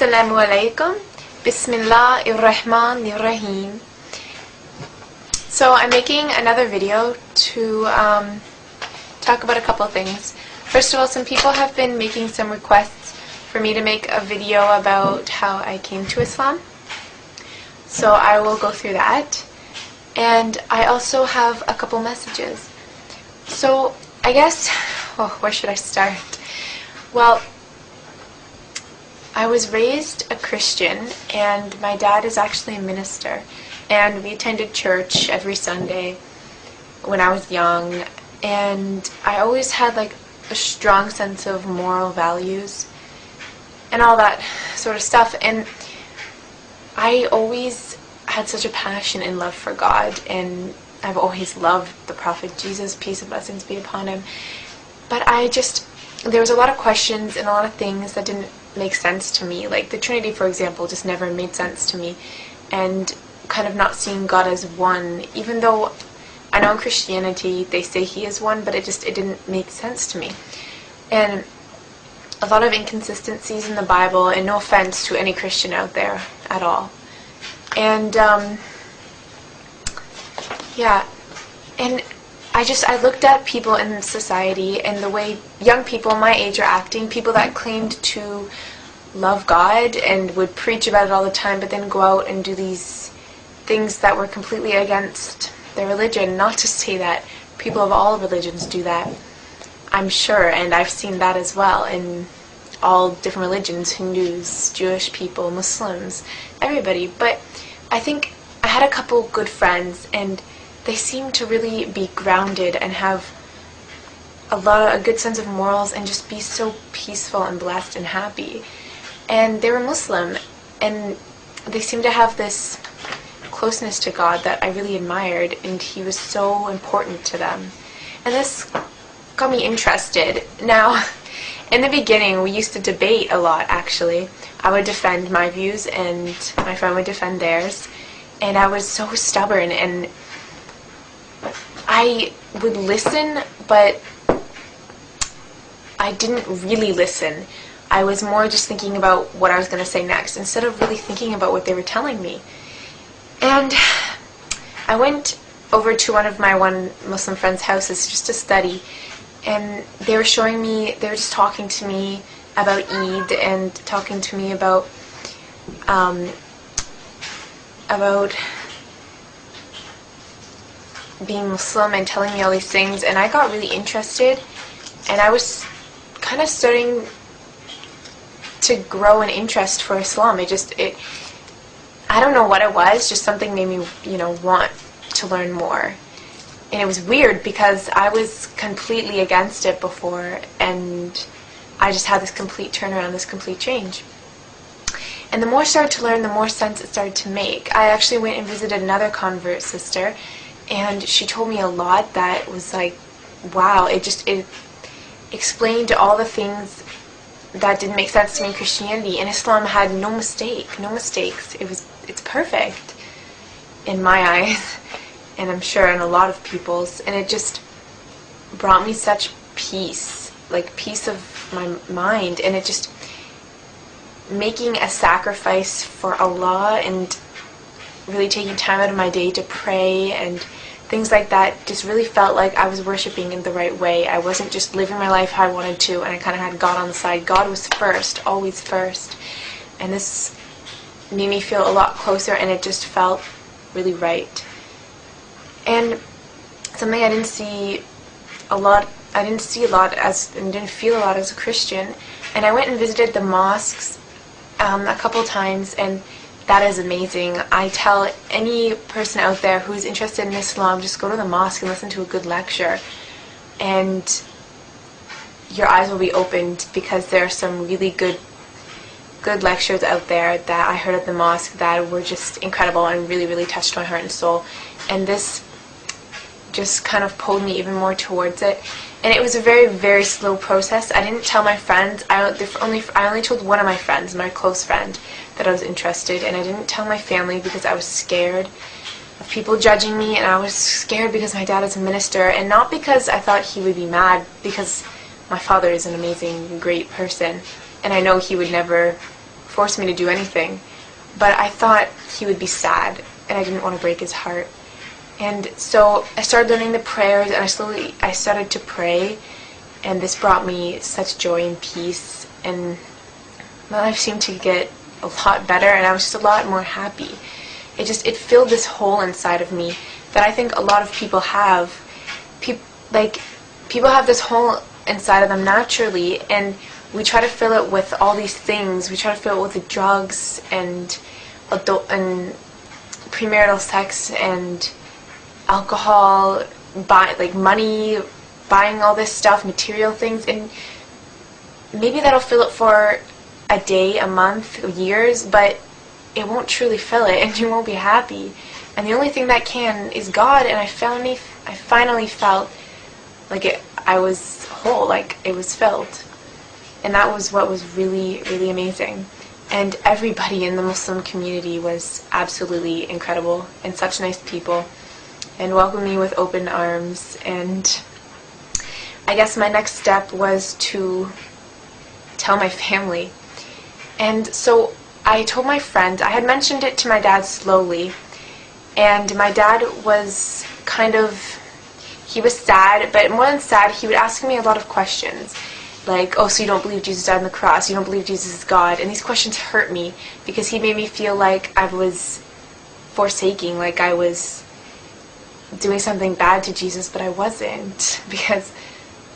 Assalamu alaikum. Bismillahirrahmanirrahim. So I'm making another video to talk about a couple of things. First of all, some people have been making some requests for me to make a video about how I came to Islam. So I will go through that. And I also have a couple messages. So I guess, where should I start? Well, I was raised a Christian, and my dad is actually a minister, and we attended church every Sunday when I was young, and I always had like a strong sense of moral values and all that sort of stuff, and I always had such a passion and love for God, and I've always loved the Prophet Jesus, peace and blessings be upon him, but there was a lot of questions and a lot of things that didn't make sense to me. Like the Trinity, for example, just never made sense to me, and kind of not seeing God as one, even though I know in Christianity they say he is one, but it didn't make sense to me. And a lot of inconsistencies in the Bible, and no offense to any Christian out there at all. And yeah, and I looked at people in society and the way young people my age are acting, people that claimed to love God and would preach about it all the time, but then go out and do these things that were completely against their religion. Not to say that people of all religions do that, I'm sure, and I've seen that as well in all different religions, Hindus, Jewish people, Muslims, everybody. But I think I had a couple good friends, and they seem to really be grounded and have a good sense of morals and just be so peaceful and blessed and happy. And they were Muslim, and they seemed to have this closeness to God that I really admired, and he was so important to them. And this got me interested. Now, in the beginning, we used to debate a lot, actually. I would defend my views, and my friend would defend theirs. And I was so stubborn, and I would listen, but I didn't really listen. I was more just thinking about what I was going to say next, instead of really thinking about what they were telling me. And I went over to one Muslim friend's houses just to study, and they were just talking to me about Eid, and talking to me about being Muslim, and telling me all these things, and I got really interested, and I was kind of starting to grow an interest for Islam. I don't know what it was, just something made me, want to learn more. And it was weird because I was completely against it before, and I just had this complete turnaround, this complete change. And the more I started to learn, the more sense it started to make. I actually went and visited another convert sister, and she told me a lot that was like, wow, it explained all the things that didn't make sense to me in Christianity, and Islam had no mistakes. It's perfect in my eyes, and I'm sure in a lot of people's, and it just brought me such peace, like peace of my mind, and it just making a sacrifice for Allah and really taking time out of my day to pray and things like that just really felt like I was worshiping in the right way. I wasn't just living my life how I wanted to, and I kind of had God on the side. God was first, always first. And this made me feel a lot closer, and it just felt really right. And something I didn't feel a lot as a Christian. And I went and visited the mosques a couple times, and that is amazing. I tell any person out there who's interested in Islam, just go to the mosque and listen to a good lecture, and your eyes will be opened, because there are some really good lectures out there that I heard at the mosque that were just incredible and really, really touched my heart and soul. And this just kind of pulled me even more towards it. And it was a very, very slow process. I didn't tell my friends. I only told one of my friends, my close friend, that I was interested, and I didn't tell my family because I was scared of people judging me, and I was scared because my dad is a minister, and not because I thought he would be mad, because my father is an amazing, great person, and I know he would never force me to do anything. But I thought he would be sad, and I didn't want to break his heart. And so I started learning the prayers, and I started to pray, and this brought me such joy and peace, and my life seemed to get a lot better, and I was just a lot more happy. It filled this hole inside of me that I think a lot of people have. People have this hole inside of them naturally, and we try to fill it with all these things. We try to fill it with the drugs and premarital sex and alcohol, money, buying all this stuff, material things, and maybe that'll fill it for a day, a month, years, but it won't truly fill it, and you won't be happy. And the only thing that can is God, and I finally felt like I was whole, like it was filled. And that was what was really, really amazing. And everybody in the Muslim community was absolutely incredible, and such nice people, and welcomed me with open arms. And I guess my next step was to tell my family. And so I told my friends. I had mentioned it to my dad slowly, and my dad was he was sad, but more than sad, he would ask me a lot of questions. Like, oh, so you don't believe Jesus died on the cross? You don't believe Jesus is God? And these questions hurt me, because he made me feel like I was forsaking, like I was doing something bad to Jesus, but I wasn't, because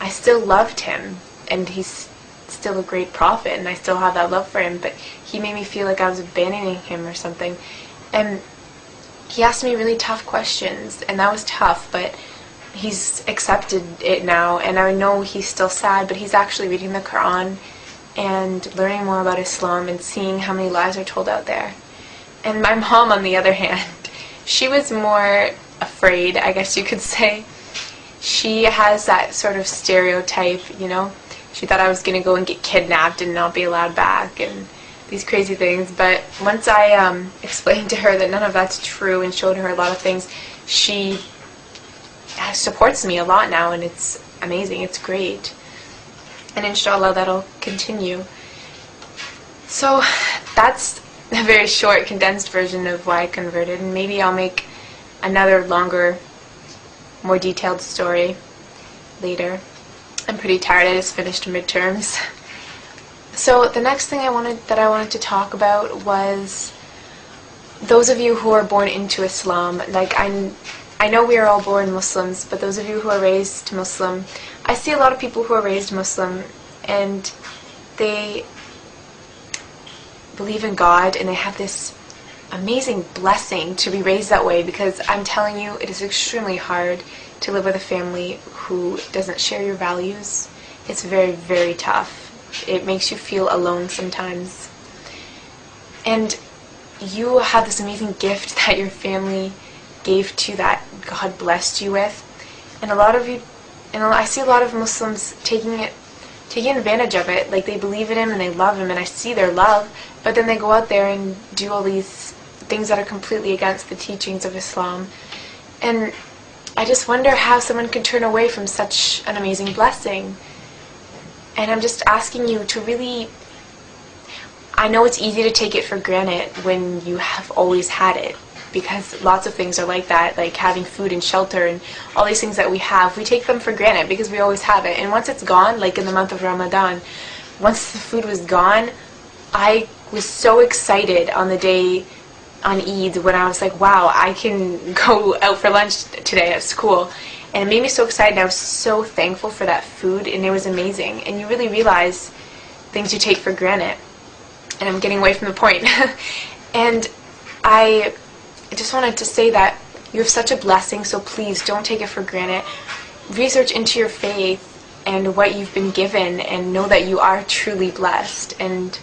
I still loved him, and he's still a great prophet, and I still have that love for him, but he made me feel like I was abandoning him or something. And he asked me really tough questions, and that was tough, but he's accepted it now, and I know he's still sad, but he's actually reading the Quran and learning more about Islam and seeing how many lies are told out there. And my mom, on the other hand, she was more afraid, I guess you could say. She has that sort of stereotype, you know. She thought I was going to go and get kidnapped and not be allowed back and these crazy things. But once I explained to her that none of that's true and showed her a lot of things, she supports me a lot now, and it's amazing. It's great. And inshallah, that'll continue. So that's a very short, condensed version of why I converted, and maybe I'll make another longer, more detailed story later. I'm pretty tired. I just finished midterms. So the next thing I wanted to talk about was those of you who are born into Islam. Like, I know we are all born Muslims, but those of you who are raised Muslim, I see a lot of people who are raised Muslim, and they believe in God, and they have this amazing blessing to be raised that way, because I'm telling you, it is extremely hard to live with a family who doesn't share your values. It's very, very tough. It makes you feel alone sometimes. And you have this amazing gift that your family gave to you, that God blessed you with. And a lot of you, and I see a lot of Muslims taking advantage of it. Like, they believe in him and they love him, and I see their love, but then they go out there and do all these things that are completely against the teachings of Islam. And I just wonder how someone could turn away from such an amazing blessing. And I'm just asking you to really, I know it's easy to take it for granted when you have always had it, because lots of things are like that, like having food and shelter and all these things that we have. We take them for granted because we always have it. And once it's gone, like in the month of Ramadan, once the food was gone, I was so excited on the day on Eid when I was like, wow, I can go out for lunch today at school. And it made me so excited. I was so thankful for that food, and it was amazing. And you really realize things you take for granted. And I'm getting away from the point. And I just wanted to say that you have such a blessing, so please don't take it for granted. Research into your faith and what you've been given, and know that you are truly blessed. And